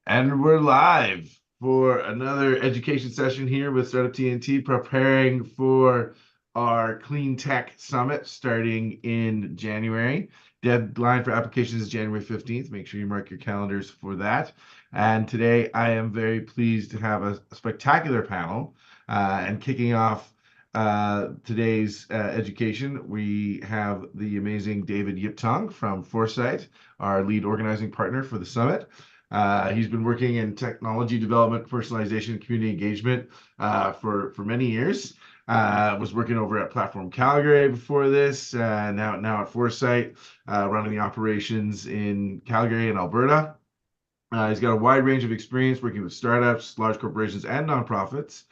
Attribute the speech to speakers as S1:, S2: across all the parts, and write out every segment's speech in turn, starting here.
S1: And we're live for another education session here with Startup TNT, preparing for our Cleantech Summit starting in January. Deadline for applications is January 15th. Make sure you mark your calendars for that. And today I am very pleased to have a spectacular panel. And kicking off today's education, we have the amazing David Yiptong from Foresight, our lead organizing partner for the summit. He's been working in technology development, personalization, and community engagement for many years. Was working over at Platform Calgary before this. Now at Foresight, running the operations in Calgary and Alberta. He's got a wide range of experience working with startups, large corporations, and nonprofits,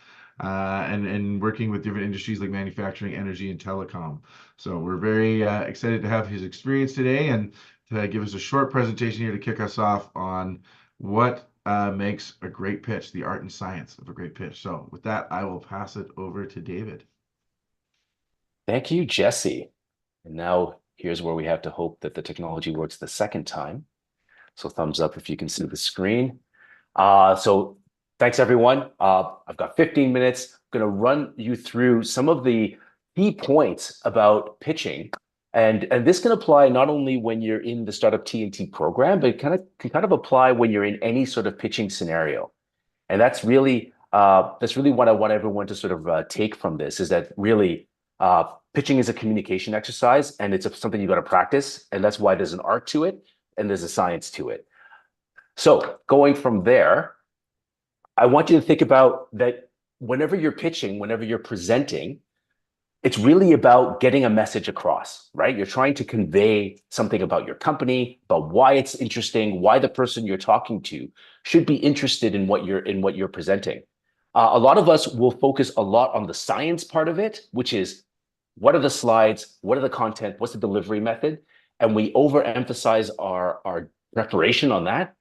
S1: and working with different industries like manufacturing, energy, and telecom. So we're very excited to have his experience today and to give us a short presentation here to kick us off on what makes a great pitch, the art and science of a great pitch. So with that, I will pass it over to David.
S2: Thank you, Jesse. And now here's where we have to hope that the technology works the second time. So thumbs up if you can see the screen. So thanks, everyone. I've got 15 minutes. I'm going to run you through some of the key points about pitching. And this can apply not only when you're in the Startup TNT program, but it can kind of apply when you're in any sort of pitching scenario. And that's really what I want everyone to sort of take from this, is that really pitching is a communication exercise, and it's something you got to practice. And that's why there's an art to it and there's a science to it. So going from there, I want you to think about that whenever you're pitching, whenever you're presenting, it's really about getting a message across, right? You're trying to convey something about your company, about why it's interesting, why the person you're talking to should be interested in what you're presenting. A lot of us will focus a lot on the science part of it, which is what are the slides, what are the content, what's the delivery method, and we overemphasize our preparation on that.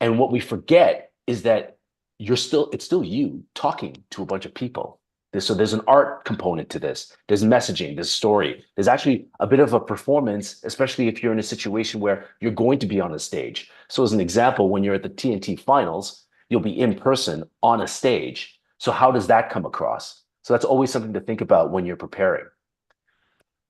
S2: And what we forget is that it's still you talking to a bunch of people. So there's an art component to this. There's messaging, there's story. There's actually a bit of a performance, especially if you're in a situation where you're going to be on a stage. So as an example, when you're at the TNT finals, you'll be in person on a stage. So how does that come across? So that's always something to think about when you're preparing.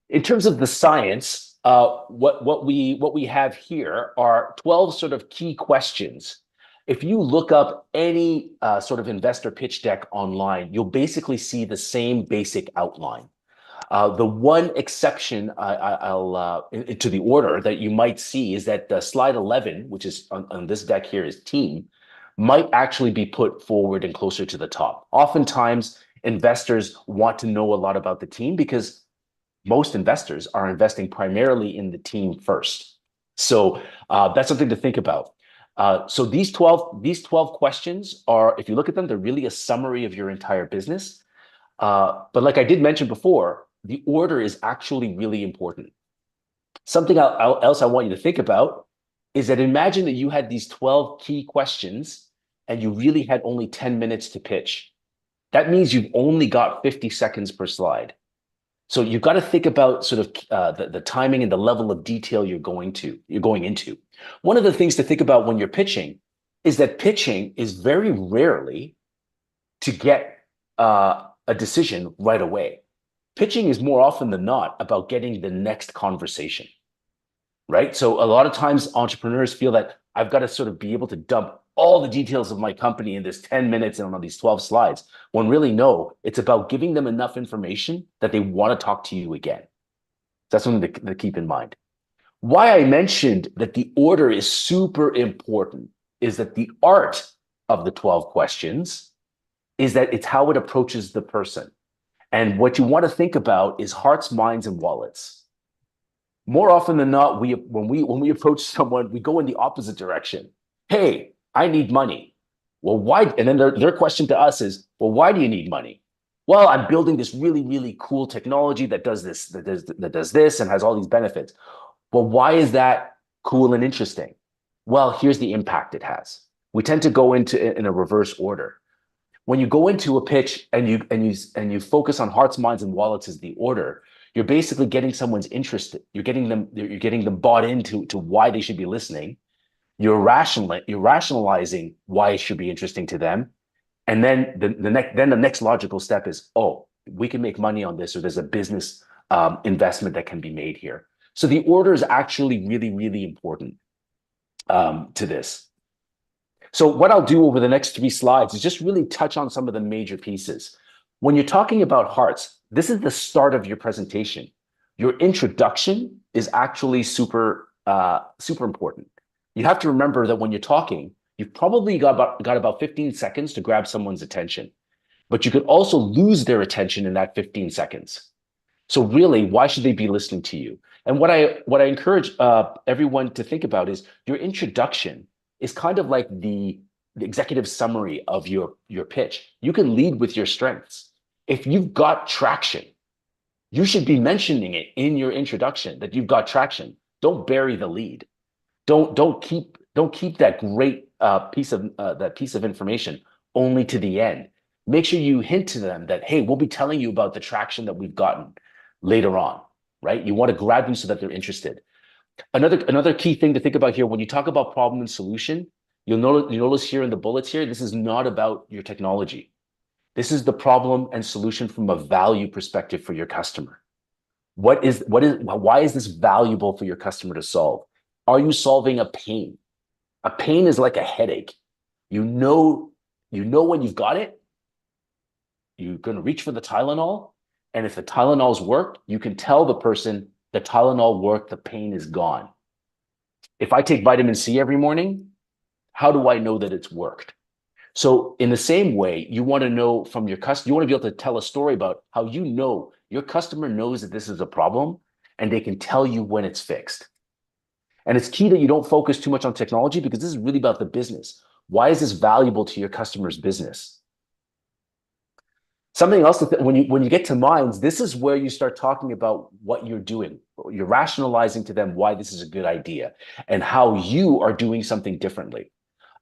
S2: In terms of the science, what we have here are 12 sort of key questions. If you look up any sort of investor pitch deck online, you'll basically see the same basic outline. The one exception to the order that you might see is that slide 11, which is on this deck here, is team, might actually be put forward and closer to the top. Oftentimes, investors want to know a lot about the team because most investors are investing primarily in the team first. So that's something to think about. So these 12 questions are, if you look at them, they're really a summary of your entire business. But like I did mention before, the order is actually really important. Something else I want you to think about is that imagine that you had these 12 key questions and you really had only 10 minutes to pitch. That means you've only got 50 seconds per slide. So you've got to think about sort of the timing and the level of detail you're going into. One of the things to think about when you're pitching is that pitching is very rarely to get a decision right away. Pitching is more often than not about getting the next conversation, right? So a lot of times entrepreneurs feel that I've got to sort of be able to dump all the details of my company in this 10 minutes and on these 12 slides, when really, no, it's about giving them enough information that they want to talk to you again. That's something to keep in mind. Why I mentioned that the order is super important is that the art of the 12 questions is that it's how it approaches the person. And what you want to think about is hearts, minds, and wallets. More often than not, when we approach someone, we go in the opposite direction. Hey, I need money. Well, why? And then their question to us is, well, why do you need money? Well, I'm building this really, really cool technology that does this, that does this and has all these benefits. Well, why is that cool and interesting? Well, here's the impact it has. We tend to go in a reverse order. When you go into a pitch and you focus on hearts, minds, and wallets as the order, you're basically getting someone's interest. You're getting them bought into why they should be listening. You're rationalizing why it should be interesting to them. And then the next logical step is, oh, we can make money on this, or there's a business investment that can be made here. So the order is actually really, really important to this. So what I'll do over the next 3 slides is just really touch on some of the major pieces. When you're talking about hearts, this is the start of your presentation. Your introduction is actually super important. You have to remember that when you're talking, you've probably got about 15 seconds to grab someone's attention, but you could also lose their attention in that 15 seconds. So really, why should they be listening to you? And what I encourage everyone to think about is your introduction is kind of like the executive summary of your pitch. You can lead with your strengths. If you've got traction, you should be mentioning it in your introduction that you've got traction. Don't bury the lead. Don't keep that great piece of information only to the end. Make sure you hint to them that, hey, we'll be telling you about the traction that we've gotten later on, right? You want to grab them so that they're interested. Another key thing to think about here, when you talk about problem and solution, you notice here in the bullets here, this is not about your technology. This is the problem and solution from a value perspective for your customer. Why is this valuable for your customer to solve? Are you solving a pain? A pain is like a headache. You know when you've got it, you're going to reach for the Tylenol. And if the Tylenols work, you can tell the person the Tylenol worked, the pain is gone. If I take vitamin C every morning, how do I know that it's worked? So in the same way, you want to know from your customer, you want to be able to tell a story about how you know your customer knows that this is a problem and they can tell you when it's fixed. And it's key that you don't focus too much on technology because this is really about the business. Why is this valuable to your customer's business? Something else, when you get to minds, this is where you start talking about what you're doing. You're rationalizing to them why this is a good idea and how you are doing something differently.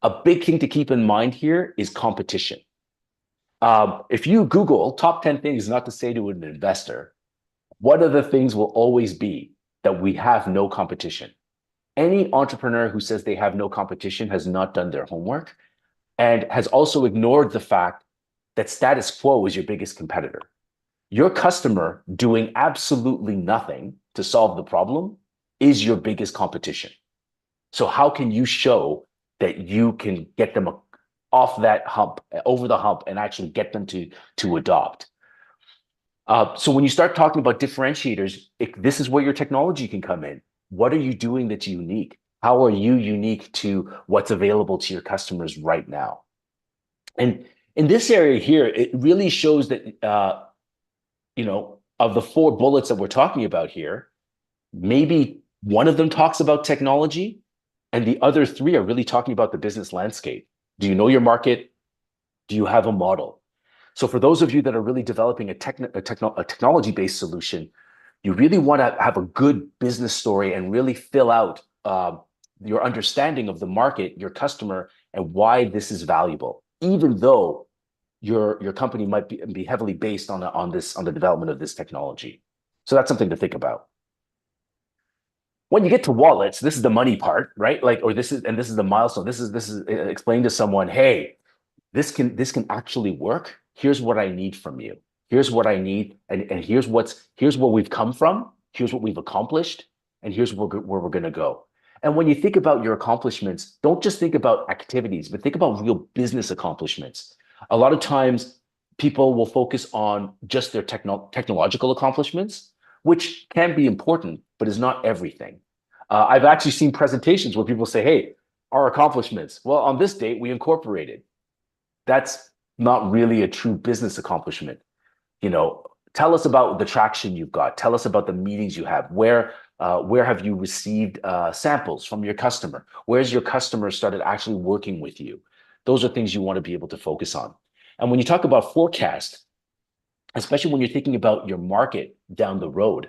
S2: A big thing to keep in mind here is competition. If you Google top 10 things not to say to an investor, one of the things will always be that we have no competition. Any entrepreneur who says they have no competition has not done their homework and has also ignored the fact that status quo is your biggest competitor. Your customer doing absolutely nothing to solve the problem is your biggest competition. So how can you show that you can get them off that hump, over the hump, and actually get them to adopt? So when you start talking about differentiators, this is where your technology can come in. What are you doing that's unique? How are you unique to what's available to your customers right now? And in this area here, it really shows that, of the 4 bullets that we're talking about here, maybe one of them talks about technology and the other 3 are really talking about the business landscape. Do you know your market? Do you have a model? So for those of you that are really developing a technology-based solution, you really want to have a good business story and really fill out your understanding of the market, your customer, and why this is valuable, even though your company might be heavily based on the development of this technology. So that's something to think about. When you get to wallets, this is the money part, right? This is the milestone. This is explain to someone, hey, this can actually work. Here's what I need from you. Here's what I need, and here's where we've come from. Here's what we've accomplished, and here's where we're going to go. And when you think about your accomplishments, don't just think about activities, but think about real business accomplishments. A lot of times, people will focus on just their technological accomplishments, which can be important, but is not everything. I've actually seen presentations where people say, hey, our accomplishments. Well, on this date, we incorporated. That's not really a true business accomplishment. Tell us about the traction you've got. Tell us about the meetings you have. Where have you received samples from your customer? Where's your customer started actually working with you? Those are things you want to be able to focus on. And when you talk about forecast, especially when you're thinking about your market down the road,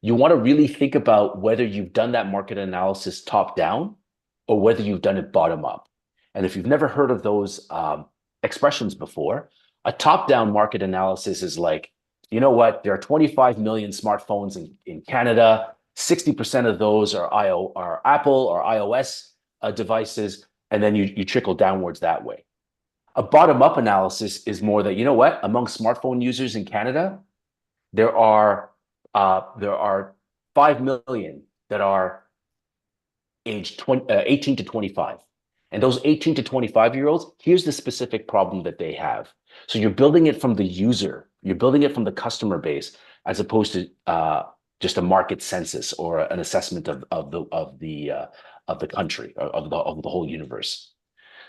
S2: you want to really think about whether you've done that market analysis top down or whether you've done it bottom up. And if you've never heard of those expressions before, a top-down market analysis is like, you know what, there are 25 million smartphones in Canada. 60% of those are Apple or iOS devices, and then you trickle downwards that way. A bottom-up analysis is more that, you know what, among smartphone users in Canada, there are 5 million that are aged 18 to 25. And those 18 to 25-year-olds, here's the specific problem that they have. So you're building it from the user, you're building it from the customer base, as opposed to just a market census or an assessment of the country, of the whole universe.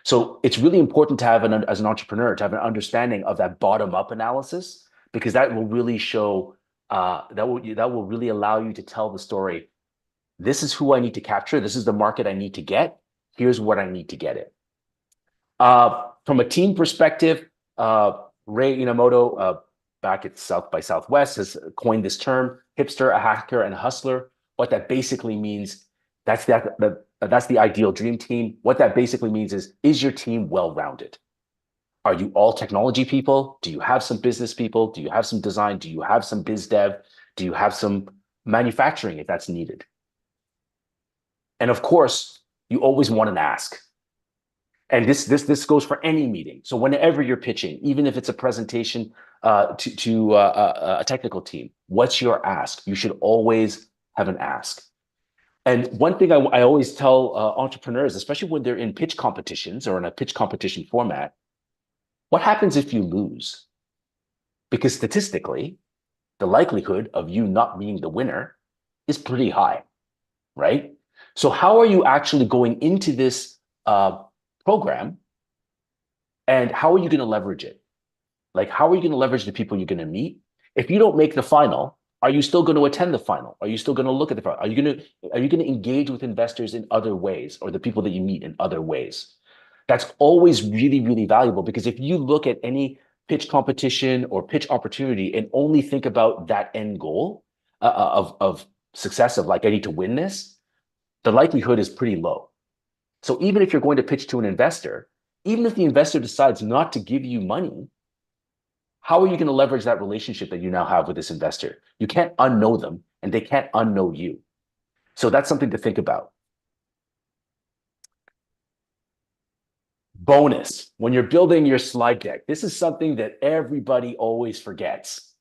S2: So it's really important to have as an entrepreneur to have an understanding of that bottom-up analysis, because that will really show that will really allow you to tell the story. This is who I need to capture. This is the market I need to get. Here's what I need to get it. From a team perspective, Ray Inamoto, back at South by Southwest, has coined this term: hipster, a hacker, and a hustler. What that basically means, that's the ideal dream team. What that basically means is your team well-rounded? Are you all technology people? Do you have some business people? Do you have some design? Do you have some biz dev? Do you have some manufacturing if that's needed? And of course, you always want an ask. And this goes for any meeting. So whenever you're pitching, even if it's a presentation to a technical team, what's your ask? You should always have an ask. And one thing I always tell entrepreneurs, especially when they're in pitch competitions or in a pitch competition format, what happens if you lose? Because statistically, the likelihood of you not being the winner is pretty high, right? So how are you actually going into this program, and how are you going to leverage it? Like, how are you going to leverage the people you're going to meet? If you don't make the final, are you still going to attend the final? Are you still going to look at the final? Are you going to engage with investors in other ways, or the people that you meet in other ways? That's always really, really valuable, because if you look at any pitch competition or pitch opportunity and only think about that end goal of success, of like, I need to win this, the likelihood is pretty low. So even if you're going to pitch to an investor, even if the investor decides not to give you money, how are you going to leverage that relationship that you now have with this investor? You can't unknow them, and they can't unknow you. So that's something to think about. Bonus, when you're building your slide deck, this is something that everybody always forgets.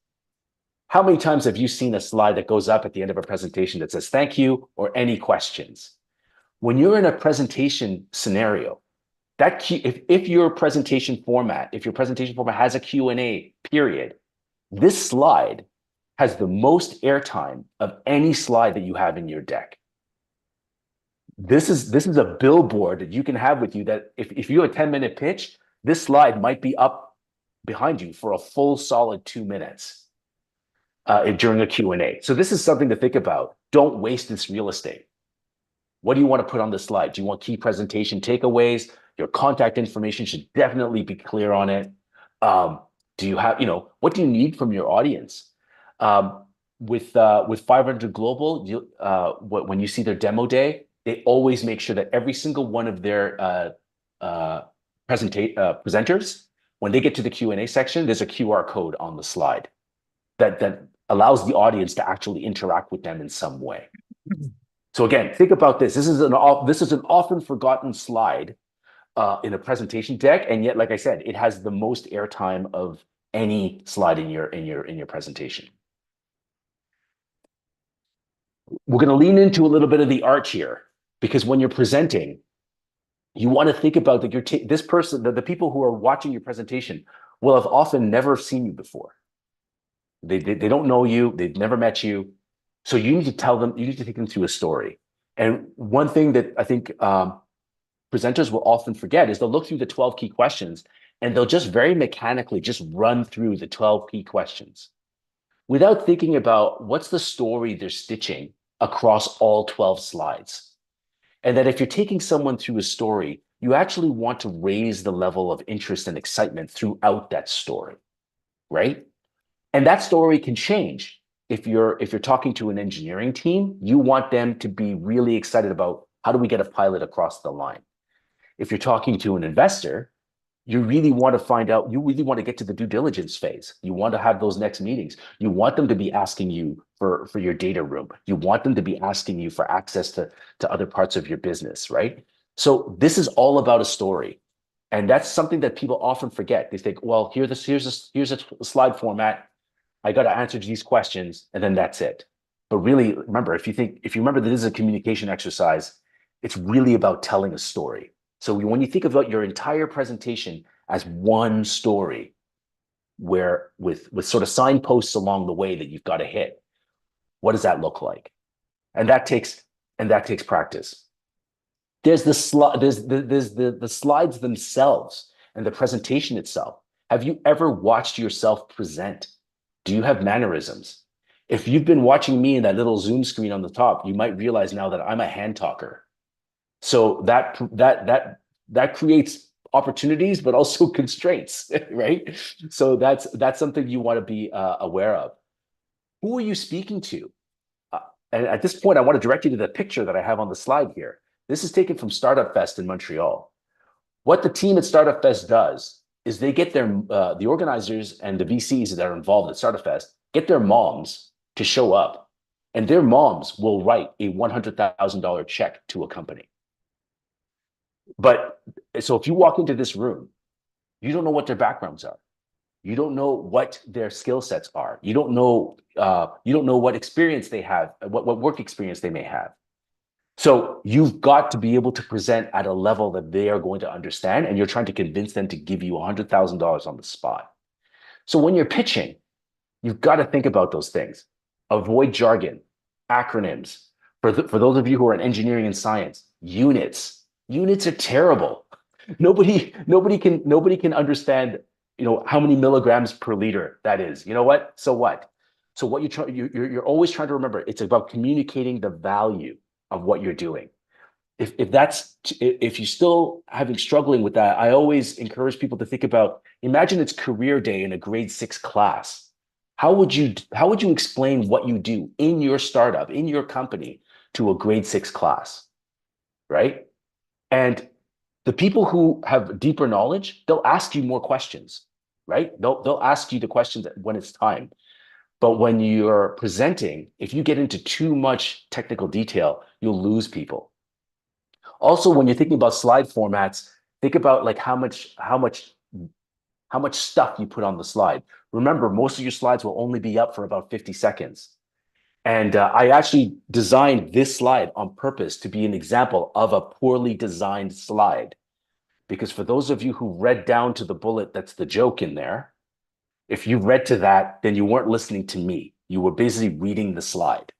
S2: How many times have you seen a slide that goes up at the end of a presentation that says, thank you, or any questions? When you're in a presentation scenario, if your presentation format has a Q&A period, this slide has the most airtime of any slide that you have in your deck. This is a billboard that you can have with you, that if you have a 10-minute pitch, this slide might be up behind you for a full solid 2 minutes during a Q&A. So this is something to think about. Don't waste this real estate. What do you want to put on the slide? Do you want key presentation takeaways? Your contact information should definitely be clear on it. Do you have, what do you need from your audience? With 500 Global, when you see their demo day, they always make sure that every single one of their presenters, when they get to the Q&A section, there's a QR code on the slide that allows the audience to actually interact with them in some way. So again, think about this. This is an often forgotten slide in a presentation deck, and yet, like I said, it has the most airtime of any slide in your presentation. We're going to lean into a little bit of the art here, because when you're presenting, you want to think about that this person, the people who are watching your presentation will have often never seen you before. They don't know you. They've never met you. So you need to tell them, you need to take them through a story. And one thing that I think presenters will often forget is they'll look through the 12 key questions, and they'll just very mechanically just run through the 12 key questions without thinking about what's the story they're stitching across all 12 slides. And that if you're taking someone through a story, you actually want to raise the level of interest and excitement throughout that story, right? And that story can change. If you're talking to an engineering team, you want them to be really excited about, how do we get a pilot across the line? If you're talking to an investor, you really want to get to the due diligence phase. You want to have those next meetings. You want them to be asking you for your data room. You want them to be asking you for access to other parts of your business, right? So this is all about a story. And that's something that people often forget. They think, well, here's a slide format. I got to answer these questions, and then that's it. But really, remember, if you remember that this is a communication exercise, it's really about telling a story. So when you think about your entire presentation as one story, where with sort of signposts along the way that you've got to hit, what does that look like? And that takes practice. There's the slides themselves and the presentation itself. Have you ever watched yourself present? Do you have mannerisms? If you've been watching me in that little Zoom screen on the top, you might realize now that I'm a hand talker. So that creates opportunities, but also constraints, right? So that's something you want to be aware of. Who are you speaking to? And at this point, I want to direct you to the picture that I have on the slide here. This is taken from Startup Fest in Montreal. What the team at Startup Fest does is they get the organizers and the VCs that are involved at Startup Fest get their moms to show up, and their moms will write a $100,000 check to a company. But so if you walk into this room, you don't know what their backgrounds are. You don't know what their skill sets are. You don't know what experience they have, what work experience they may have. So you've got to be able to present at a level that they are going to understand, and you're trying to convince them to give you $100,000 on the spot. So when you're pitching, you've got to think about those things. Avoid jargon, acronyms. For those of you who are in engineering and science, units. Units are terrible. Nobody can understand, how many milligrams per liter that is. You know what? So what? So what you're always trying to remember, it's about communicating the value of what you're doing. If you're still struggling with that, I always encourage people to think about, imagine it's career day in a grade 6 class. How would you explain what you do in your startup, in your company, to a grade 6 class, right? And the people who have deeper knowledge, they'll ask you more questions, right? They'll ask you the questions when it's time. But when you're presenting, if you get into too much technical detail, you'll lose people. Also, when you're thinking about slide formats, think about like how much stuff you put on the slide. Remember, most of your slides will only be up for about 50 seconds. And I actually designed this slide on purpose to be an example of a poorly designed slide. Because for those of you who read down to the bullet, that's the joke in there. If you read to that, then you weren't listening to me. You were busy reading the slide.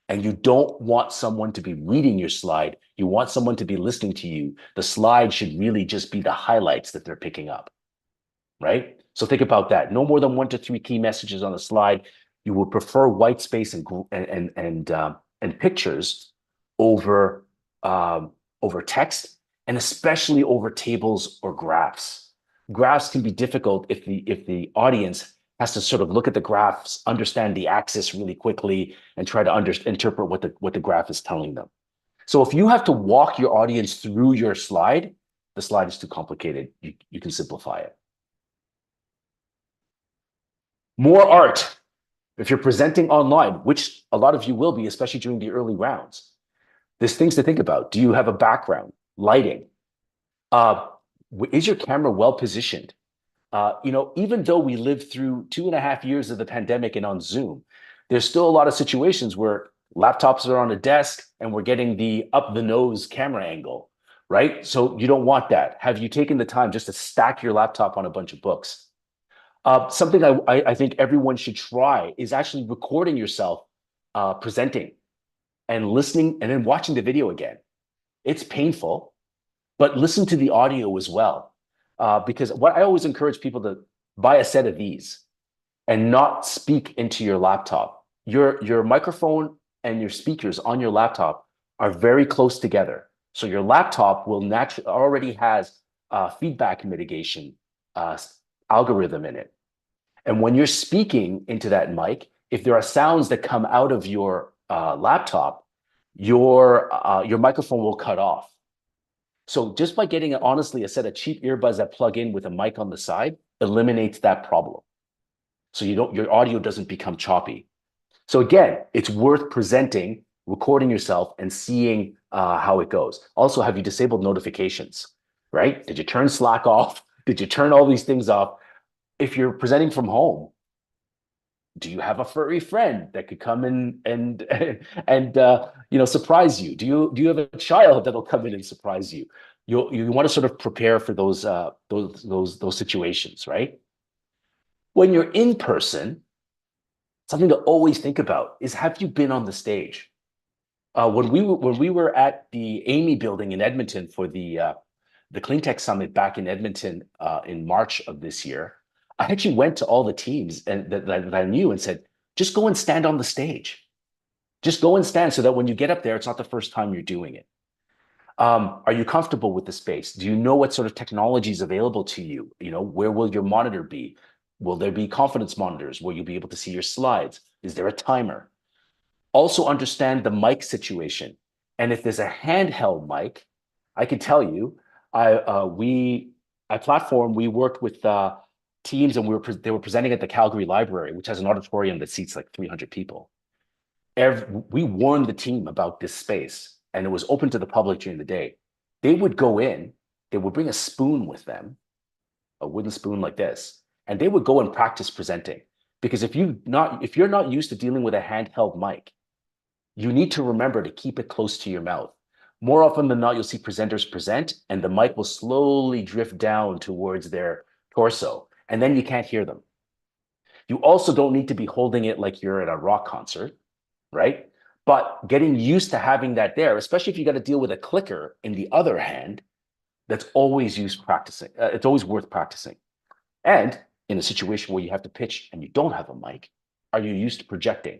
S2: And you don't want someone to be reading your slide. You want someone to be listening to you. The slide should really just be the highlights that they're picking up, right? So think about that. No more than 1 to 3 key messages on the slide. You would prefer white space and pictures over text, and especially over tables or graphs. Graphs can be difficult if the audience has to sort of look at the graphs, understand the axis really quickly, and try to interpret what the graph is telling them. So if you have to walk your audience through your slide, the slide is too complicated. You can simplify it. More art. If you're presenting online, which a lot of you will be, especially during the early rounds, there's things to think about. Do you have a background? Lighting? Is your camera well positioned? Even though we lived through 2.5 years of the pandemic and on Zoom, there's still a lot of situations where laptops are on a desk and we're getting the up the nose camera angle, right? So you don't want that. Have you taken the time just to stack your laptop on a bunch of books? Something I think everyone should try is actually recording yourself presenting and listening and then watching the video again. It's painful, but listen to the audio as well. Because what I always encourage people to buy a set of these and not speak into your laptop. Your microphone and your speakers on your laptop are very close together. So your laptop will naturally already has feedback mitigation algorithm in it. And when you're speaking into that mic, if there are sounds that come out of your laptop, your microphone will cut off. So just by getting, honestly, a set of cheap earbuds that plug in with a mic on the side eliminates that problem. So your audio doesn't become choppy. So again, it's worth presenting recording yourself and seeing how it goes. Also, have you disabled notifications, right? Did you turn Slack off? Did you turn all these things off? If you're presenting from home, do you have a furry friend that could come in and surprise you? Do you have a child that'll come in and surprise you? You want to sort of prepare for those situations, right? When you're in person, something to always think about is, have you been on the stage? When we were at the Amy building in Edmonton for the Cleantech Summit back in Edmonton in March of this year, I actually went to all the teams and that I knew and said, just go and stand on the stage. Just go and stand so that when you get up there, it's not the first time you're doing it. Are you comfortable with the space? Do you know what sort of technology is available to you? Where will your monitor be? Will there be confidence monitors? Will you be able to see your slides? Is there a timer? Also understand the mic situation. And if there's a handheld mic, I can tell you, we worked with teams, and they were presenting at the Calgary Library, which has an auditorium that seats like 300 people. We warned the team about this space, and it was open to the public during the day. They would go in, they would bring a spoon with them, a wooden spoon like this, and they would go and practice presenting. Because if you're not used to dealing with a handheld mic, you need to remember to keep it close to your mouth. More often than not, you'll see presenters present, and the mic will slowly drift down towards their torso, and then you can't hear them. You also don't need to be holding it like you're at a rock concert, right? But getting used to having that there, especially if you got to deal with a clicker in the other hand, that's always used practicing. It's always worth practicing. And in a situation where you have to pitch and you don't have a mic, are you used to projecting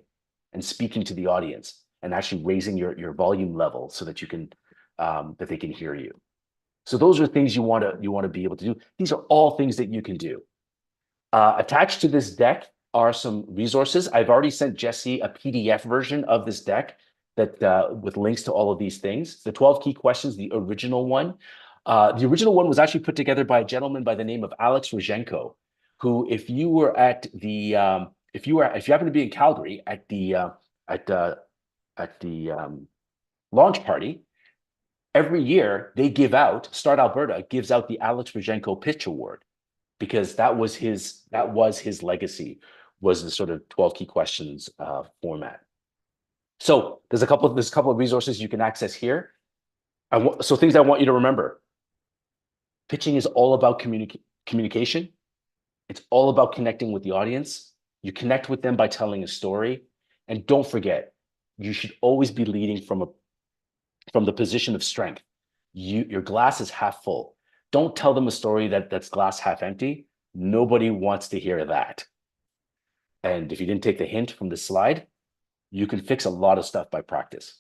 S2: and speaking to the audience and actually raising your volume level so that you can that they can hear you? So those are things you want to be able to do. These are all things that you can do. Attached to this deck are some resources. I've already sent Jesse a PDF version of this deck that with links to all of these things. The 12 key questions, the original one. The original one was actually put together by a gentleman by the name of Alex Rozhenko, who, if you happen to be in Calgary at the launch party, every year Start Alberta gives out the Alex Rozhenko Pitch Award, because that was his legacy, was the sort of 12 key questions format. So there's a couple of resources you can access here. So things I want you to remember: pitching is all about communication. It's all about connecting with the audience. You connect with them by telling a story, and don't forget, you should always be leading from the position of strength. Your glass is half full. Don't tell them a story that's glass half empty. Nobody wants to hear that. And if you didn't take the hint from the slide, you can fix a lot of stuff by practice.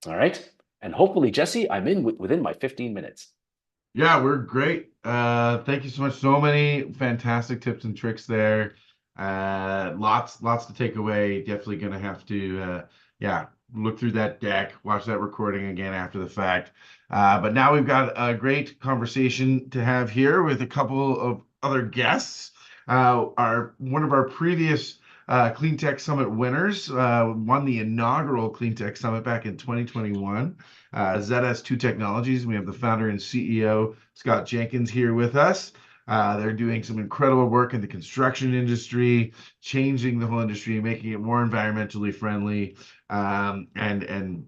S2: All right. And hopefully, Jesse, I'm in within my 15 minutes.
S1: Yeah, we're great. Thank you so much. So many fantastic tips and tricks there. Lots to take away. Definitely gonna have to look through that deck, watch that recording again after the fact. But now we've got a great conversation to have here with a couple of other guests. One of our previous Cleantech Summit winners won the inaugural Cleantech Summit back in 2021. ZS2 Technologies. We have the founder and CEO, Scott Jenkins, here with us. They're doing some incredible work in the construction industry, changing the whole industry, making it more environmentally friendly. And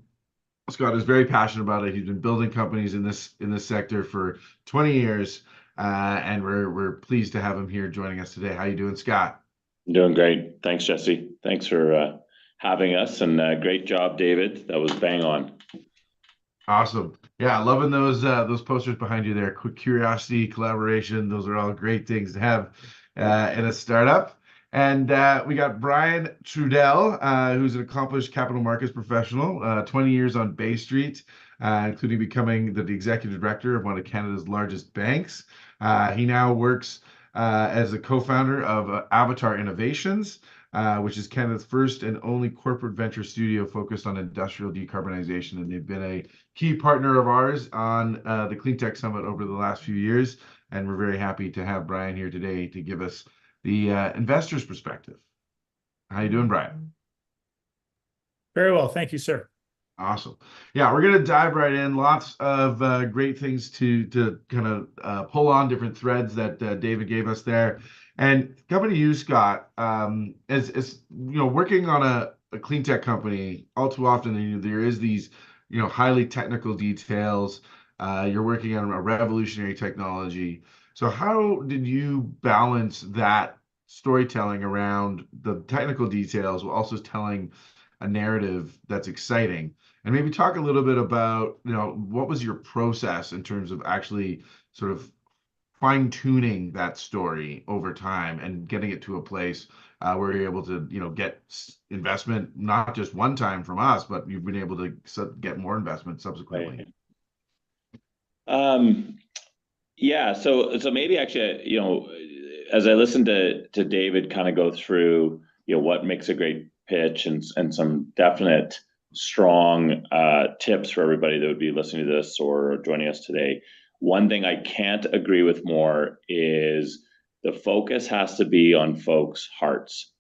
S1: Scott is very passionate about it. He's been building companies in this sector for 20 years, and we're pleased to have him here joining us today. How you doing, Scott?
S3: Doing great. Thanks, Jesse. Thanks for having us, and great job, David. That was bang on.
S1: Awesome. Yeah, loving those posters behind you there. Curiosity, collaboration, those are all great things to have in a startup. And we got Brian Trudell, who's an accomplished capital markets professional, 20 years on Bay Street, including becoming the executive director of one of Canada's largest banks. He now works as a co-founder of Avatar Innovations, which is Canada's first and only corporate venture studio focused on industrial decarbonization. And they've been a key partner of ours on the Cleantech Summit over the last few years. And we're very happy to have Brian here today to give us the investor's perspective. How you doing, Brian?
S4: Very well. Thank you, sir.
S1: Awesome. Yeah, we're gonna dive right in. Lots of great things to kind of pull on, different threads that David gave us there. And coming to you, Scott, as you know, working on a clean tech company, all too often there is these highly technical details. You're working on a revolutionary technology. So how did you balance that storytelling around the technical details while also telling a narrative that's exciting? And maybe talk a little bit about, what was your process in terms of actually sort of fine tuning that story over time and getting it to a place where you're able to, get investment, not just one time from us, but you've been able to get more investment subsequently.
S3: Yeah, so maybe actually, as I listened to David kind of go through, what makes a great pitch and some definite strong tips for everybody that would be listening to this or joining us today. One thing I can't agree with more is the focus has to be on folks' hearts.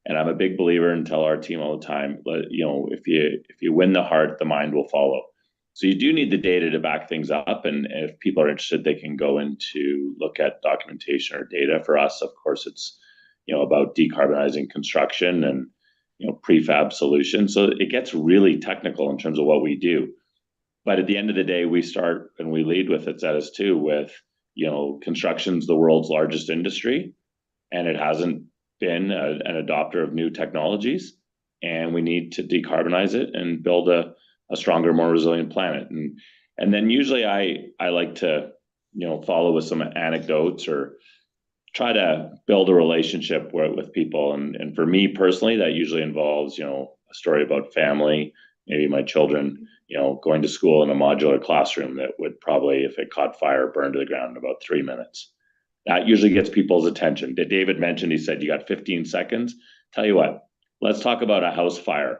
S3: And I'm a big believer and tell our team all the time, if you win the heart, the mind will follow. So you do need the data to back things up. And if people are interested, they can go in to look at documentation or data. For us, of course, it's about decarbonizing construction and prefab solutions. So it gets really technical in terms of what we do. But at the end of the day, we start and we lead with it as too with construction's the world's largest industry, and it hasn't been an adopter of new technologies, and we need to decarbonize it and build a stronger, more resilient planet. And then usually I like to follow with some anecdotes or try to build a relationship with people. And for me personally, that usually involves a story about family, maybe my children going to school in a modular classroom that would probably, if it caught fire, burn to the ground in about 3 minutes. That usually gets people's attention. David mentioned, he said, you got 15 seconds. Tell you what, let's talk about a house fire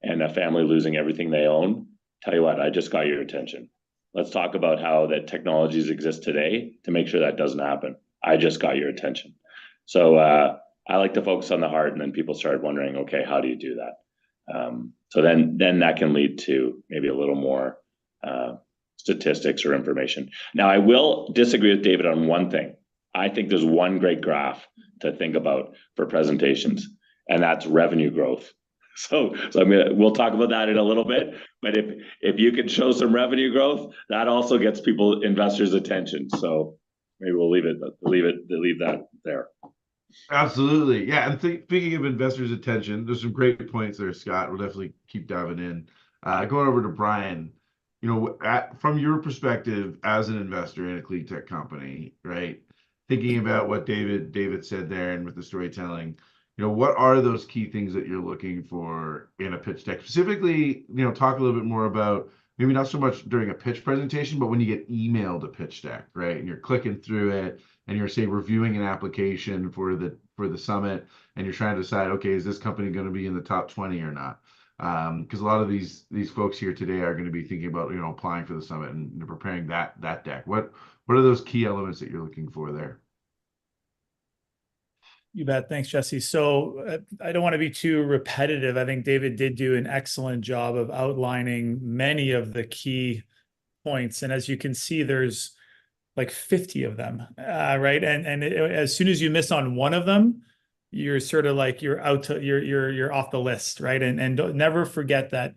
S3: and a family losing everything they own. Tell you what, I just got your attention. Let's talk about how that technologies exist today to make sure that doesn't happen. I just got your attention. So I like to focus on the heart, and then people started wondering, okay, how do you do that? So then that can lead to maybe a little more statistics or information. Now, I will disagree with David on one thing. I think there's one great graph to think about for presentations, and that's revenue growth. So we'll talk about that in a little bit. But if you can show some revenue growth, that also gets investors' attention. So maybe we'll leave that there.
S1: Absolutely. Yeah. And speaking of investors' attention, there's some great points there, Scott. We'll definitely keep diving in. Going over to Brian, from your perspective as an investor in a clean tech company, right? Thinking about what David said there and with the storytelling, what are those key things that you're looking for in a pitch deck? Specifically, talk a little bit more about maybe not so much during a pitch presentation, but when you get emailed a pitch deck, right? And you're clicking through it and you're, say, reviewing an application for the summit, and you're trying to decide, okay, is this company going to be in the top 20 or not? Because a lot of these folks here today are going to be thinking about applying for the summit and preparing that deck. What are those key elements that you're looking for there?
S4: You bet. Thanks, Jesse. So I don't want to be too repetitive. I think David did do an excellent job of outlining many of the key points. And as you can see, there's like 50 of them, right? And as soon as you miss on one of them, you're sort of like you're off the list, right? And never forget that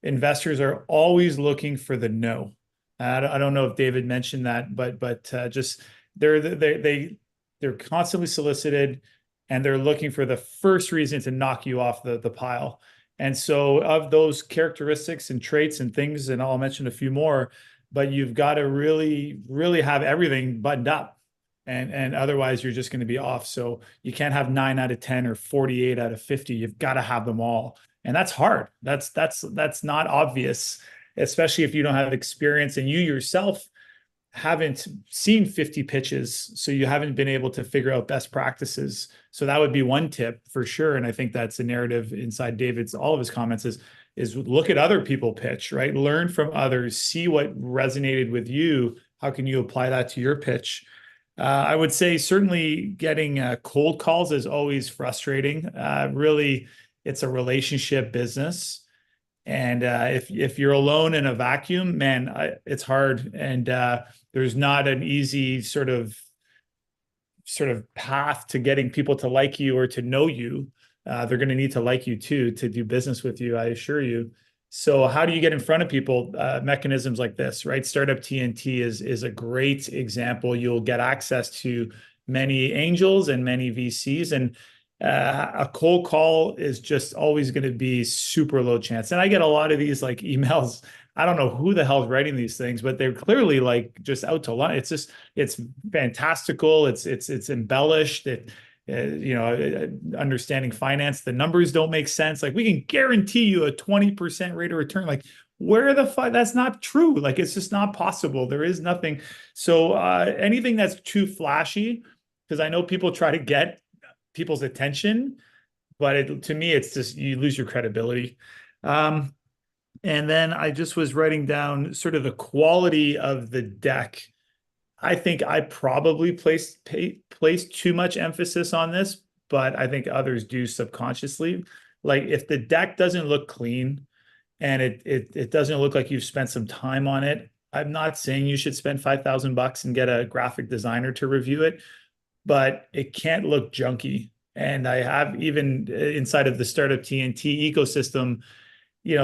S4: investors are always looking for the no. I don't know if David mentioned that, but just they're constantly solicited, and they're looking for the first reason to knock you off the pile. And so of those characteristics and traits and things, and I'll mention a few more, but you've got to really, really have everything buttoned up. And otherwise you're just going to be off. So you can't have 9 out of 10 or 48 out of 50. You've got to have them all. And that's hard. That's not obvious, especially if you don't have experience and you yourself haven't seen 50 pitches, so you haven't been able to figure out best practices. So that would be one tip for sure. And I think that's a narrative inside all of his comments is look at other people pitch, right? Learn from others, see what resonated with you. How can you apply that to your pitch? I would say certainly getting cold calls is always frustrating. Really, it's a relationship business. And if you're alone in a vacuum, man, it's hard. And there's not an easy sort of path to getting people to like you or to know you. They're going to need to like you too to do business with you, I assure you. So how do you get in front of people? Mechanisms like this, right? Startup TNT is a great example. You'll get access to many angels and many VCs, and a cold call is just always going to be super low chance. And I get a lot of these like emails. I don't know who the hell is writing these things, but they're clearly like just out to lunch. It's fantastical. It's embellished. Understanding finance, the numbers don't make sense. Like, we can guarantee you a 20% rate of return. Like, where the fuck? That's not true. Like, it's just not possible. There is nothing. So anything that's too flashy, because I know people try to get people's attention, but to me, it's just, you lose your credibility. And then I just was writing down sort of the quality of the deck. I think I probably placed too much emphasis on this, but I think others do subconsciously. Like, if the deck doesn't look clean and it doesn't look like you've spent some time on it, I'm not saying you should spend $5,000 and get a graphic designer to review it, but it can't look junky. And I have, even inside of the Startup TNT ecosystem,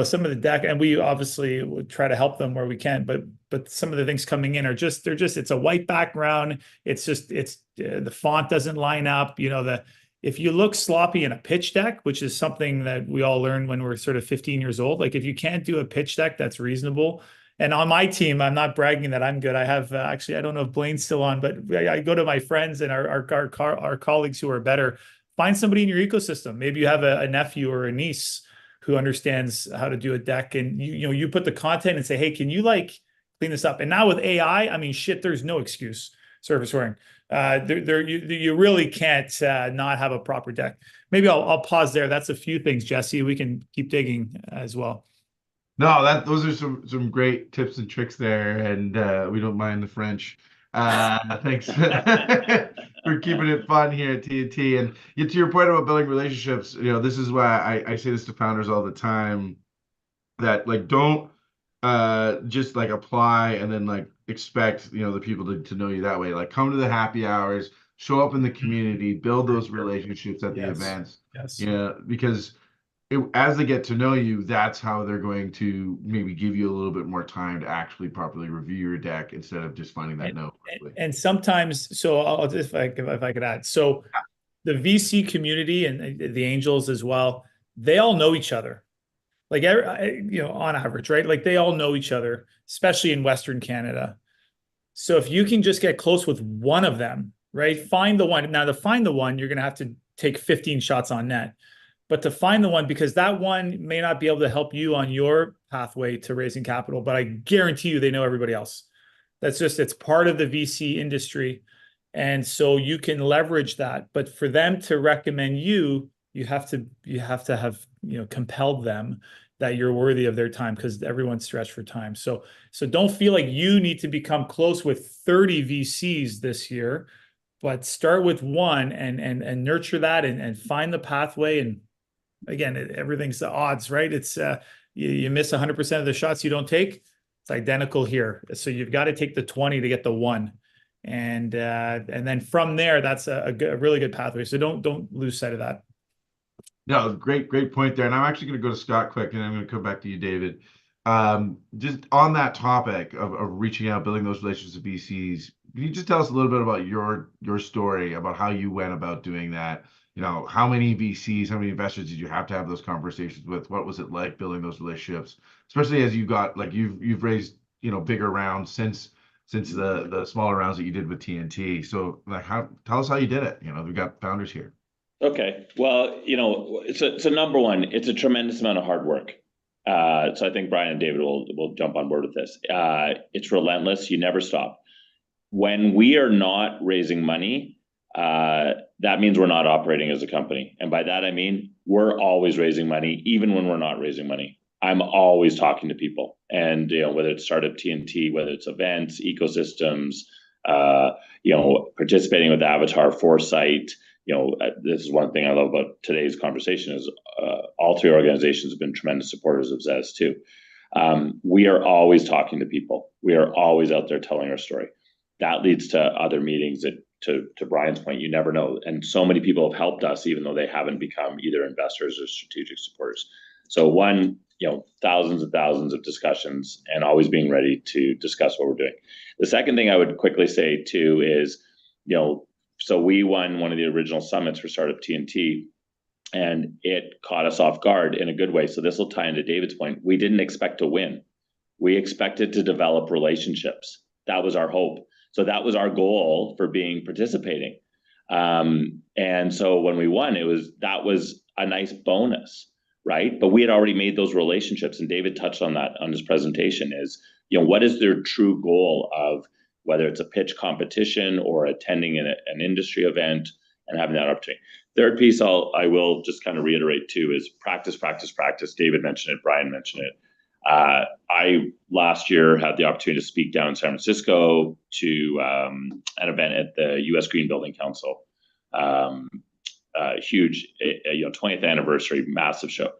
S4: some of the deck, and we obviously would try to help them where we can, but some of the things coming in are just, it's a white background. It's the font doesn't line up. If you look sloppy in a pitch deck, which is something that we all learned when we're sort of 15 years old, like, if you can't do a pitch deck that's reasonable. And on my team, I'm not bragging that I'm good. I have actually, I don't know if Blaine's still on, but I go to my friends and our colleagues who are better. Find somebody in your ecosystem. Maybe you have a nephew or a niece who understands how to do a deck, and you put the content and say, hey, can you like clean this up? And now with AI, I mean, shit, there's no excuse. Surface swearing. You really can't not have a proper deck. Maybe I'll pause there. That's a few things, Jesse. We can keep digging as well.
S1: No, those are some great tips and tricks there, and we don't mind the French. Thanks for keeping it fun here at TNT. And to your point about building relationships, this is why I say this to founders all the time, that like, don't just like apply and then like expect the people to know you that way. Like, come to the happy hours, show up in the community, build those relationships at the events.
S4: Yes.
S1: Because as they get to know you, that's how they're going to maybe give you a little bit more time to actually properly review your deck instead of just finding that note.
S4: And sometimes, so I'll just, if I could add, so the VC community and the angels as well, they all know each other. Like, on average, right? Like, they all know each other, especially in Western Canada. So if you can just get close with one of them, right? Find the one. Now, to find the one, you're going to have to take 15 shots on net. But to find the one, because that one may not be able to help you on your pathway to raising capital, but I guarantee you they know everybody else. It's part of the VC industry. And so you can leverage that. But for them to recommend you, you have to have, compelled them that you're worthy of their time, because everyone's stretched for time. So don't feel like you need to become close with 30 VCs this year, but start with one and nurture that and find the pathway. And again, everything's the odds, right? It's you miss 100% of the shots you don't take. It's identical here. So you've got to take the 20 to get the one, and then from there, that's a really good pathway. So don't lose sight of that.
S1: No, great point there. And I'm actually going to go to Scott quick, and I'm going to come back to you, David. Just on that topic of reaching out, building those relationships with VCs, can you just tell us a little bit about your story, about how you went about doing that? How many VCs, how many investors did you have to have those conversations with? What was it like building those relationships, especially as you got, like, you've raised, bigger rounds since the smaller rounds that you did with TNT. So like, tell us how you did it. We've got founders here.
S3: Okay. Well, it's a number one, it's a tremendous amount of hard work. So I think Brian and David will jump on board with this. It's relentless. You never stop. When we are not raising money, that means we're not operating as a company. And by that, I mean, we're always raising money, even when we're not raising money. I'm always talking to people, and, whether it's Startup TNT, whether it's events, ecosystems, participating with Avatar, Foresight, this is one thing I love about today's conversation is all three organizations have been tremendous supporters of Zez too. We are always talking to people. We are always out there telling our story. That leads to other meetings that, to Brian's point, you never know. And so many people have helped us, even though they haven't become either investors or strategic supporters. So one, thousands and thousands of discussions and always being ready to discuss what we're doing. The second thing I would quickly say too is, so we won one of the original summits for Startup TNT, and it caught us off guard in a good way. So this will tie into David's point. We didn't expect to win. We expected to develop relationships. That was our hope. So that was our goal for participating. And so when we won, that was a nice bonus, right? But we had already made those relationships, and David touched on that on his presentation is, what is their true goal of whether it's a pitch competition or attending an industry event and having that opportunity. Third piece I will just kind of reiterate too is practice, practice, practice. David mentioned it, Brian mentioned it. I last year had the opportunity to speak down in San Francisco to an event at the U.S. Green Building Council. Huge, 20th anniversary, massive show.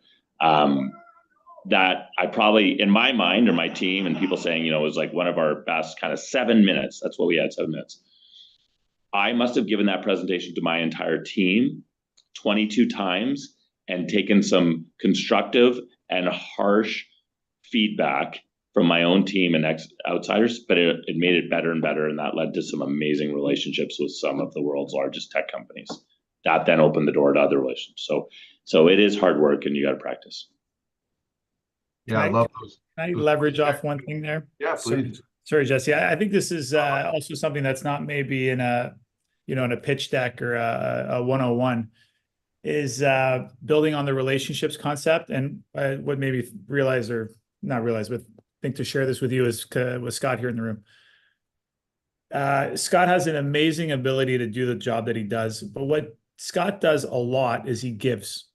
S3: That I probably, in my mind or my team and people saying, it was like one of our best kind of 7 minutes. That's what we had, 7 minutes. I must have given that presentation to my entire team 22 times and taken some constructive and harsh feedback from my own team and outsiders, but it made it better and better. And that led to some amazing relationships with some of the world's largest tech companies. That then opened the door to other relationships. So it is hard work and you got to practice.
S1: Yeah, I love those.
S4: Can I leverage off one thing there?
S1: Yeah, please.
S4: Sorry, Jesse. I think this is also something that's not maybe in a pitch deck or a 101 is building on the relationships concept. And what maybe realize or not realize, but think to share this with you is with Scott here in the room. Scott has an amazing ability to do the job that he does, but what Scott does a lot is he gives.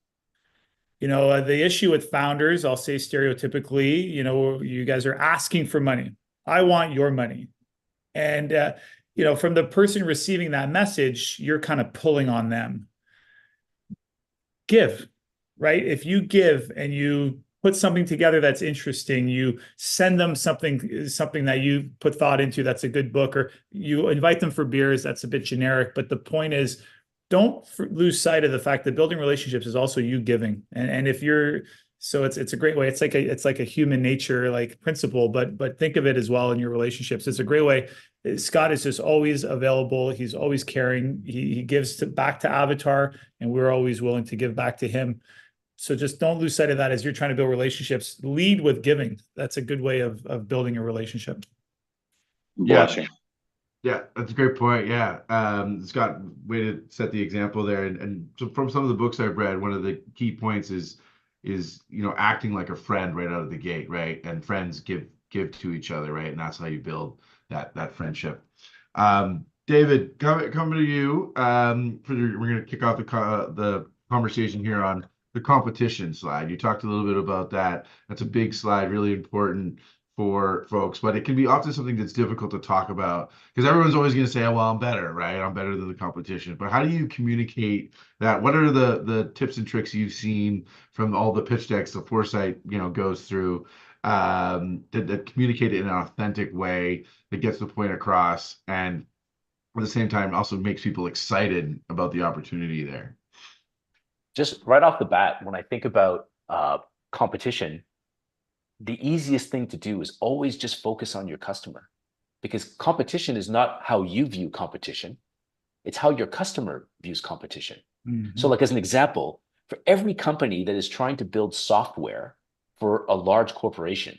S4: The issue with founders, I'll say stereotypically, you guys are asking for money. I want your money. And, from the person receiving that message, you're kind of pulling on them. Give, right? If you give and you put something together that's interesting, you send them something that you put thought into, that's a good book, or you invite them for beers, that's a bit generic. But the point is, don't lose sight of the fact that building relationships is also you giving. And if you're, so it's a great way. It's like a human nature principle, but think of it as well in your relationships. It's a great way. Scott is just always available. He's always caring. He gives back to Avatar, and we're always willing to give back to him. So just don't lose sight of that as you're trying to build relationships. Lead with giving. That's a good way of building a relationship.
S3: Yeah.
S1: Yeah, that's a great point. Yeah. Scott, way to set the example there. And so from some of the books I've read, one of the key points is acting like a friend right out of the gate, right? And friends give to each other, right? And that's how you build that friendship. David, coming to you. We're going to kick off the conversation here on the competition slide. You talked a little bit about that. That's a big slide, really important for folks, but it can be often something that's difficult to talk about because everyone's always going to say, oh, well, I'm better, right? I'm better than the competition. But how do you communicate that? What are the tips and tricks you've seen from all the pitch decks the Foresight, goes through that communicate it in an authentic way that gets the point across and at the same time also makes people excited about the opportunity there?
S2: Just right off the bat, when I think about competition, the easiest thing to do is always just focus on your customer, because competition is not how you view competition. It's how your customer views competition. Mm-hmm. So like as an example, for every company that is trying to build software for a large corporation,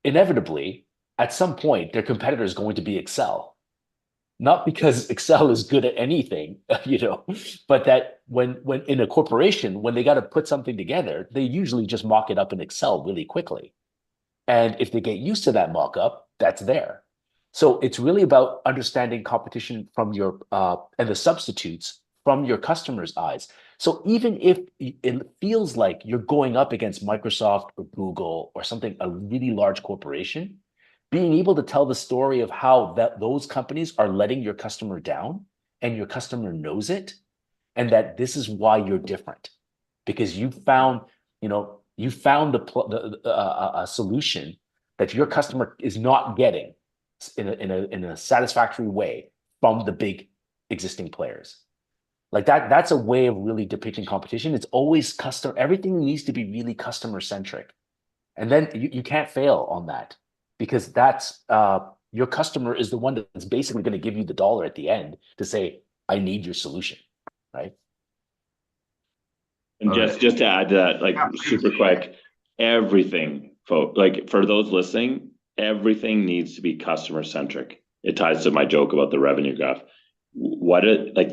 S2: inevitably, at some point, their competitor is going to be Excel. Not because Excel is good at anything, but that when in a corporation, when they got to put something together, they usually just mock it up in Excel really quickly. And if they get used to that mock-up, that's there. So it's really about understanding competition from your and the substitutes from your customer's eyes. So even if it feels like you're going up against Microsoft or Google or something, a really large corporation, being able to tell the story of how those companies are letting your customer down and your customer knows it, and that this is why you're different, because you found a solution that your customer is not getting in a satisfactory way from the big existing players. Like that's a way of really depicting competition. It's always everything needs to be really customer centric. And then you can't fail on that, because that's your customer is the one that's basically going to give you the dollar at the end to say, I need your solution, right?
S3: And just to add to that, like super quick, everything, folks, like for those listening, everything needs to be customer centric. It ties to my joke about the revenue graph.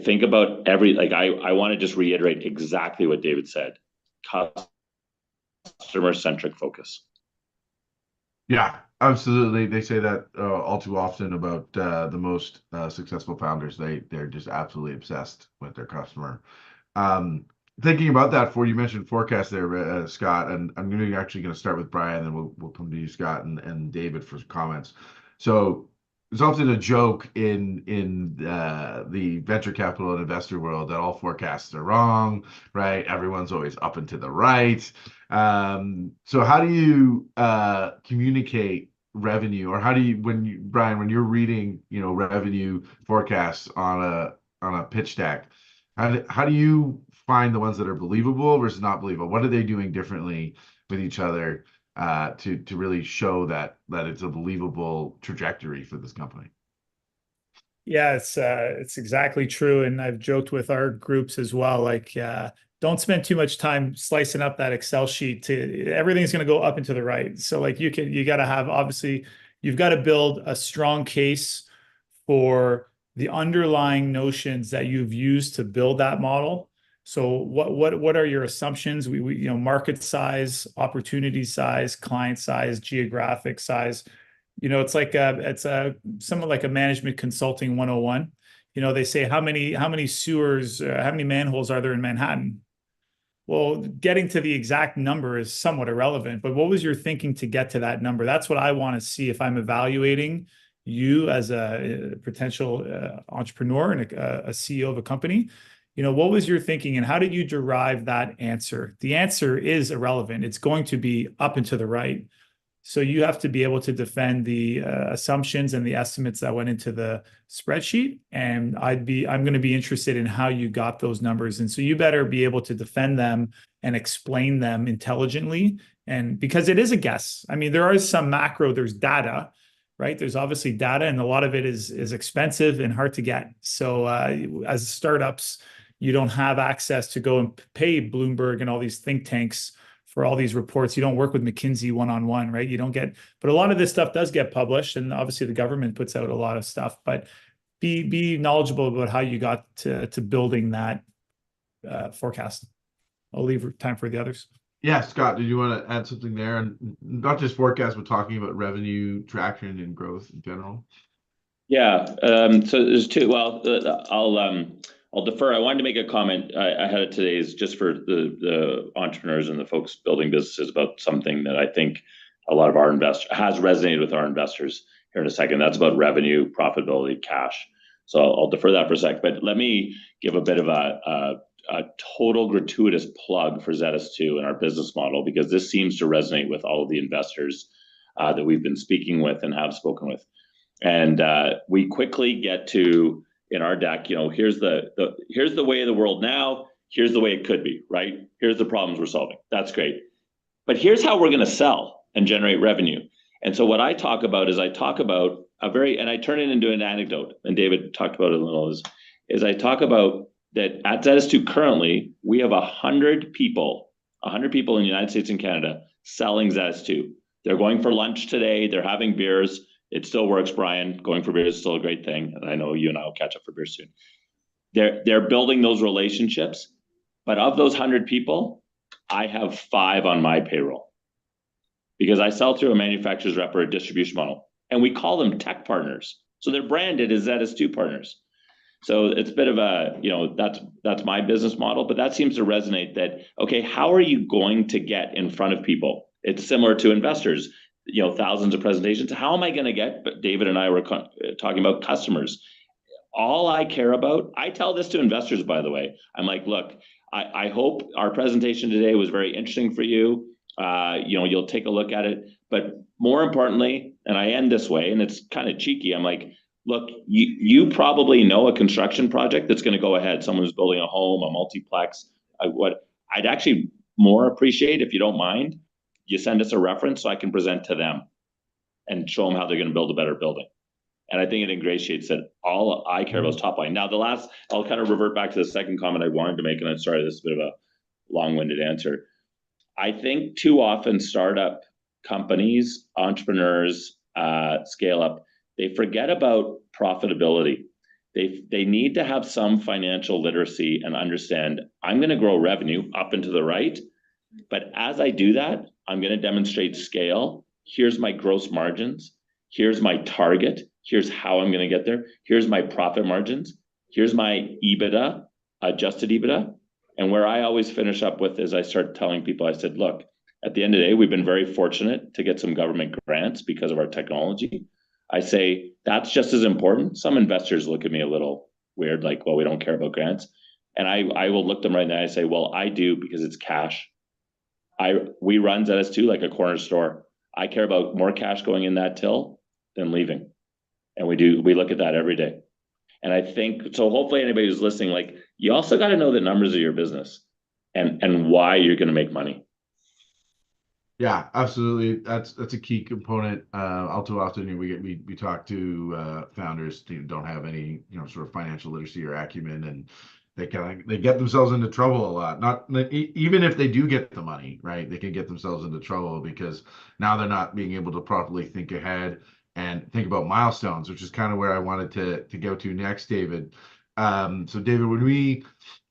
S3: Think about I want to just reiterate exactly what David said. Customer centric focus.
S1: Yeah, absolutely. They say that all too often about the most successful founders. They're just absolutely obsessed with their customer. Thinking about that, you mentioned forecast there, Scott, and I'm actually going to start with Brian, and then we'll come to you, Scott, and David for comments. So there's often a joke in the venture capital and investor world that all forecasts are wrong, right? Everyone's always up and to the right. So how do you communicate revenue, or how do you, Brian, when you're reading, revenue forecasts on a pitch deck, how do you find the ones that are believable versus not believable? What are they doing differently with each other to really show that it's a believable trajectory for this company?
S4: Yeah, it's exactly true. And I've joked with our groups as well, like, don't spend too much time slicing up that Excel sheet everything's going to go up and to the right. So like you got to have, obviously, you've got to build a strong case for the underlying notions that you've used to build that model. So what are your assumptions? We market size, opportunity size, client size, geographic size. It's like somewhat like a management consulting 101. They say how many sewers, how many manholes are there in Manhattan? Well, getting to the exact number is somewhat irrelevant, but what was your thinking to get to that number? That's what I want to see if I'm evaluating you as a potential entrepreneur and a CEO of a company. What was your thinking and how did you derive that answer? The answer is irrelevant. It's going to be up and to the right. So you have to be able to defend the assumptions and the estimates that went into the spreadsheet. And I'm going to be interested in how you got those numbers. And so you better be able to defend them and explain them intelligently. And because it is a guess. I mean, there is some macro, there's data, right? There's obviously data, and a lot of it is expensive and hard to get. So as startups, you don't have access to go and pay Bloomberg and all these think tanks for all these reports. You don't work with McKinsey one-on-one, right? You don't get, but a lot of this stuff does get published, and obviously the government puts out a lot of stuff, but be knowledgeable about how you got to building that forecast. I'll leave time for the others.
S1: Yeah, Scott, did you want to add something there? And not just forecast, but talking about revenue traction and growth in general.
S3: Yeah. So there's two. Well, I'll defer. I wanted to make a comment ahead of today's, just for the entrepreneurs and the folks building businesses, about something that I think a lot of our investors has resonated with our investors here in a second. That's about revenue, profitability, cash. So I'll defer that for a sec. But let me give a bit of a total gratuitous plug for Zetas2 and our business model, because this seems to resonate with all of the investors that we've been speaking with and have spoken with. And we quickly get to, in our deck, here's the way of the world now. Here's the way it could be, right? Here's the problems we're solving. That's great. But here's how we're going to sell and generate revenue. And so what I talk about is I turn it into an anecdote, and David talked about it a little, is I talk about that at Zetas2 currently, we have 100 people in the United States and Canada selling Zetas2. They're going for lunch today. They're having beers. It still works, Brian. Going for beers is still a great thing. And I know you and I will catch up for beers soon. They're building those relationships. But of those 100 people, I have 5 on my payroll, because I sell through a manufacturer's rep or a distribution model. And we call them tech partners. So they're branded as Zetas2 partners. So it's a bit of a, that's my business model, but that seems to resonate that, okay, how are you going to get in front of people? It's similar to investors, thousands of presentations. How am I going to get, but David and I were talking about customers. all I care about, I tell this to investors, by the way. I'm like, look, I hope our presentation today was very interesting for you. You'll take a look at it. But more importantly, and I end this way, and it's kind of cheeky, I'm like, look, you probably know a construction project that's going to go ahead. Someone who's building a home, a multiplex. What I'd actually more appreciate, if you don't mind, you send us a reference so I can present to them and show them how they're going to build a better building. And I think it ingratiates that all I care about is top line. Now, I'll kind of revert back to the second comment I wanted to make, and I'm sorry, this is a bit of a long-winded answer. I think too often startup companies, entrepreneurs, scale up, they forget about profitability. They need to have some financial literacy and understand, I'm going to grow revenue up and to the right, but as I do that, I'm going to demonstrate scale. Here's my gross margins. Here's my target. Here's how I'm going to get there. Here's my profit margins. Here's my EBITDA, adjusted EBITDA. And where I always finish up with is I start telling people, I said, look, at the end of the day, we've been very fortunate to get some government grants because of our technology. I say, that's just as important. Some investors look at me a little weird, like, well, we don't care about grants. And I will look them right now. I say, well, I do, because it's cash. We run ZS2 like a corner store. I care about more cash going in that till than leaving. And we look at that every day. And I think, so hopefully anybody who's listening, like, you also got to know the numbers of your business and why you're going to make money.
S1: Yeah, absolutely. That's a key component. All too often, we talk to founders who don't have any sort of financial literacy or acumen, and they get themselves into trouble a lot. Not even if they do get the money, right? They can get themselves into trouble because now they're not being able to properly think ahead and think about milestones, which is kind of where I wanted to go to next, David. So David, when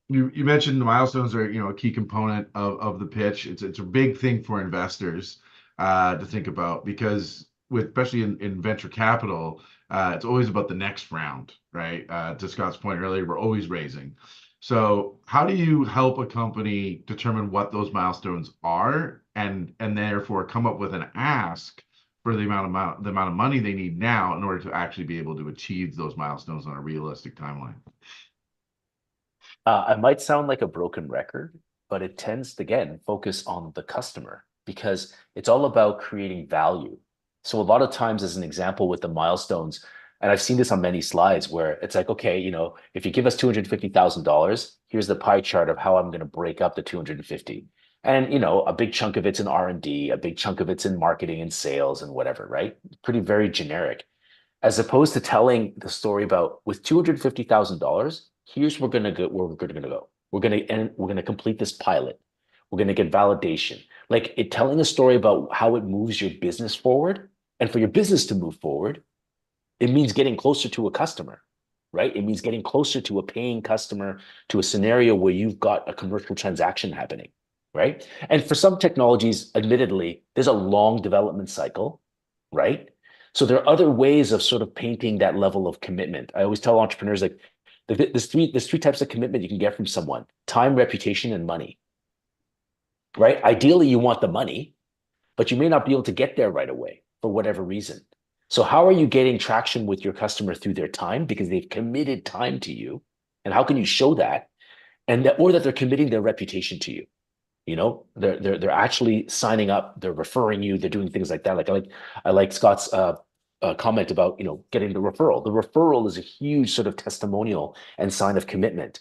S1: you mentioned the milestones are a key component of the pitch. It's a big thing for investors to think about, because especially in venture capital, it's always about the next round, right? To Scott's point earlier, we're always raising. So how do you help a company determine what those milestones are, and therefore come up with an ask for the amount of money they need now in order to actually be able to achieve those milestones on a realistic timeline?
S2: I might sound like a broken record, but it tends to, again, focus on the customer, because it's all about creating value. So a lot of times, as an example with the milestones, and I've seen this on many slides where it's like, okay, if you give us $250,000, here's the pie chart of how I'm going to break up the 250. And, a big chunk of it's in R&D, a big chunk of it's in marketing and sales and whatever, right? Pretty, very generic. As opposed to telling the story about, with $250,000, here's where we're going to go. We're going to complete this pilot. We're going to get validation. Like, telling a story about how it moves your business forward, and for your business to move forward, it means getting closer to a customer, right? It means getting closer to a paying customer, to a scenario where you've got a commercial transaction happening, right? And for some technologies, admittedly, there's a long development cycle, right? So there are other ways of sort of painting that level of commitment. I always tell entrepreneurs, like, there's three types of commitment you can get from someone: time, reputation, and money, right? Ideally, you want the money, but you may not be able to get there right away for whatever reason. So how are you getting traction with your customer through their time, because they've committed time to you? And how can you show that? Or that they're committing their reputation to you. They're actually signing up, they're referring you, they're doing things like that. I like Scott's comment about getting the referral. The referral is a huge sort of testimonial and sign of commitment.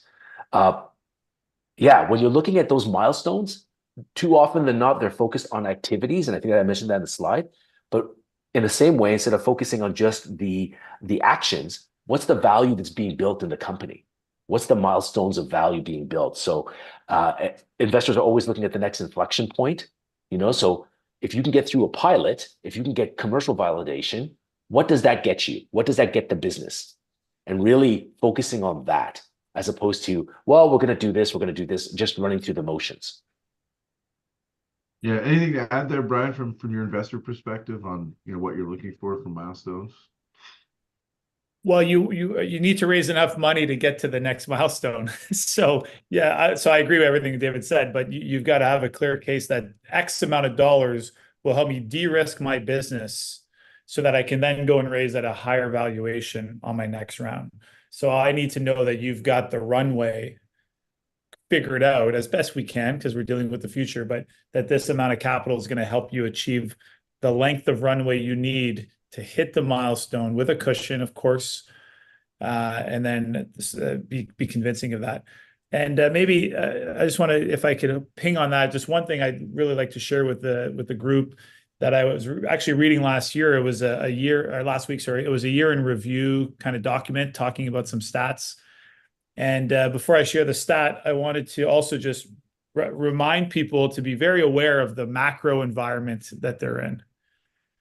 S2: When you're looking at those milestones, too often than not, they're focused on activities, and I think I mentioned that in the slide. But in the same way, instead of focusing on just the actions, what's the value that's being built in the company? What's the milestones of value being built? So investors are always looking at the next inflection point. So if you can get through a pilot, if you can get commercial validation, what does that get you? What does that get the business? And really focusing on that, as opposed to, well, we're going to do this, just running through the motions.
S1: Yeah. Anything to add there, Brian, from your investor perspective on what you're looking for from milestones?
S4: Well, you need to raise enough money to get to the next milestone. So yeah, so I agree with everything David said, but you've got to have a clear case that X amount of dollars will help me de-risk my business, so that I can then go and raise at a higher valuation on my next round. So I need to know that you've got the runway figured out as best we can, because we're dealing with the future, but that this amount of capital is going to help you achieve the length of runway you need to hit the milestone with a cushion, of course, and then be convincing of that. And maybe I just want to, if I could ping on that, just one thing I'd really like to share with the group that I was actually reading last year. It was a year, or last week, sorry. It was a year in review kind of document talking about some stats. And before I share the stat, I wanted to also just remind people to be very aware of the macro environment that they're in.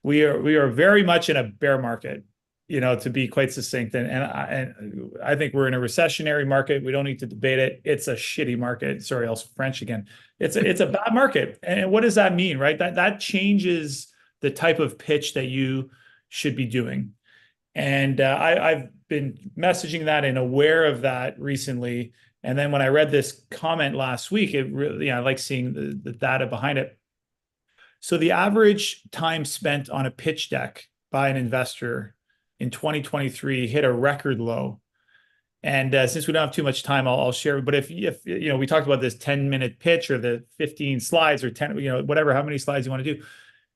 S4: We are very much in a bear market, to be quite succinct. And I think we're in a recessionary market. We don't need to debate it. It's a shitty market. Sorry, I'll French again. It's a bad market. And what does that mean, right? That changes the type of pitch that you should be doing. And I've been messaging that and aware of that recently. And then when I read this comment last week, it really, I like seeing the data behind it. So the average time spent on a pitch deck by an investor in 2023 hit a record low. And since we don't have too much time, I'll share. But if we talked about this 10-minute pitch or the 15 slides or 10, whatever, how many slides you want to do,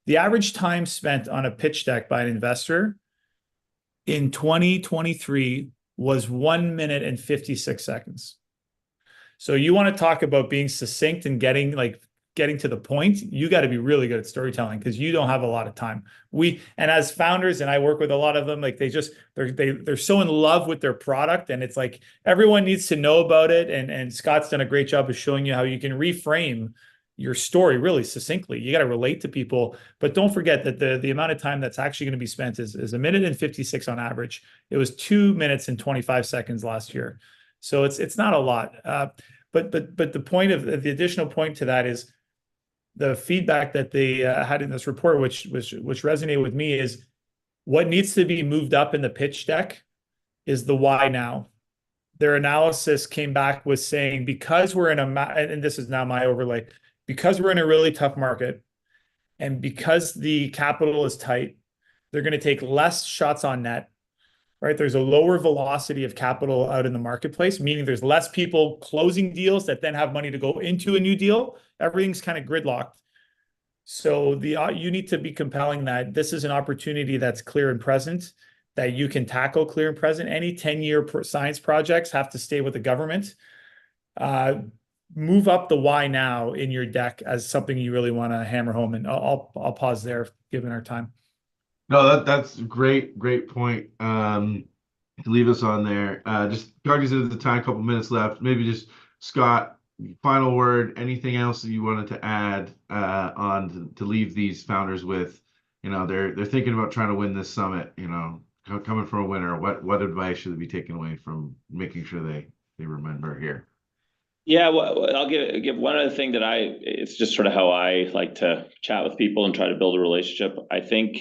S4: the average time spent on a pitch deck by an investor in 2023 was 1 minute and 56 seconds. So you want to talk about being succinct and getting to the point, you got to be really good at storytelling, because you don't have a lot of time. And as founders, and I work with a lot of them, like they're so in love with their product, and it's like everyone needs to know about it. And Scott's done a great job of showing you how you can reframe your story really succinctly. You got to relate to people, but don't forget that the amount of time that's actually going to be spent is 1 minute and 56 on average. It was 2 minutes and 25 seconds last year. So it's not a lot. But the point of the additional point to that is the feedback that they had in this report, which resonated with me, is what needs to be moved up in the pitch deck is the why now. Their analysis came back with saying, because we're in and this is now my overlay, because we're in a really tough market and because the capital is tight, they're going to take less shots on net, right? There's a lower velocity of capital out in the marketplace, meaning there's less people closing deals that then have money to go into a new deal. Everything's kind of gridlocked. So you need to be compelling that this is an opportunity that's clear and present, that you can tackle clear and present. Any 10-year science projects have to stay with the government. Move up the why now in your deck as something you really want to hammer home. And I'll pause there given our time.
S1: No, that's a great point. To leave us on there. Just cognizant of the time, a couple minutes left. Maybe just Scott, final word. Anything else that you wanted to add to leave these founders with? They're thinking about trying to win this summit. Coming from a winner, what advice should they be taking away from making sure they remember here?
S3: Yeah, well, I'll give one other thing that it's just sort of how I like to chat with people and try to build a relationship. I think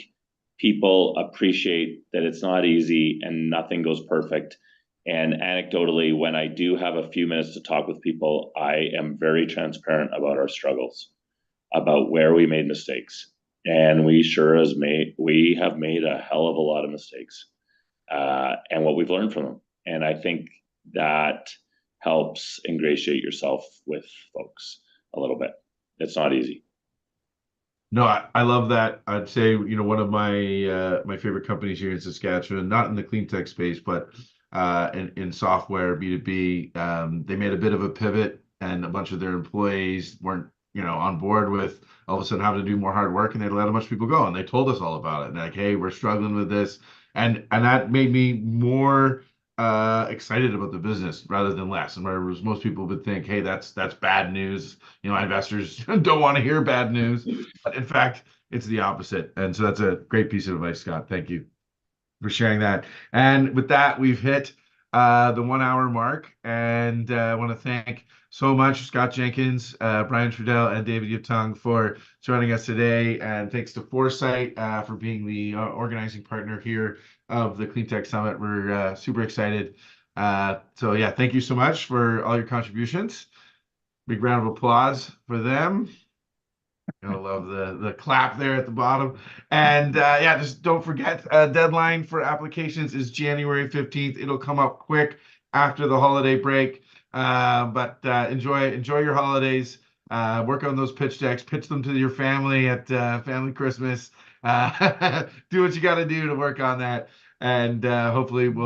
S3: people appreciate that it's not easy and nothing goes perfect. And anecdotally, when I do have a few minutes to talk with people, I am very transparent about our struggles, about where we made mistakes. And we have made a hell of a lot of mistakes, and what we've learned from them. And I think that helps ingratiate yourself with folks a little bit. It's not easy.
S1: No, I love that. I'd say, one of my favorite companies here in Saskatchewan, not in the clean tech space, but in software, B2B, they made a bit of a pivot, and a bunch of their employees weren't, on board with all of a sudden having to do more hard work, and they let a bunch of people go, and they told us all about it. And like, hey, we're struggling with this. And that made me more excited about the business rather than less. And whereas most people would think, hey, that's bad news. Investors don't want to hear bad news. But in fact, it's the opposite. And so that's a great piece of advice, Scott. Thank you for sharing that. And with that, we've hit the 1 hour mark. And I want to thank so much Scott Jenkins, Brian Trudell, and David Yiptung for joining us today. And thanks to Foresight for being the organizing partner here of the Cleantech Summit. We're super excited. So yeah, thank you so much for all your contributions. Big round of applause for them. Gonna love the clap there at the bottom. And yeah, just don't forget, deadline for applications is January 15th. It'll come up quick after the holiday break. But enjoy your holidays. Work on those pitch decks, pitch them to your family at family Christmas. Do what you got to do to work on that, and hopefully we'll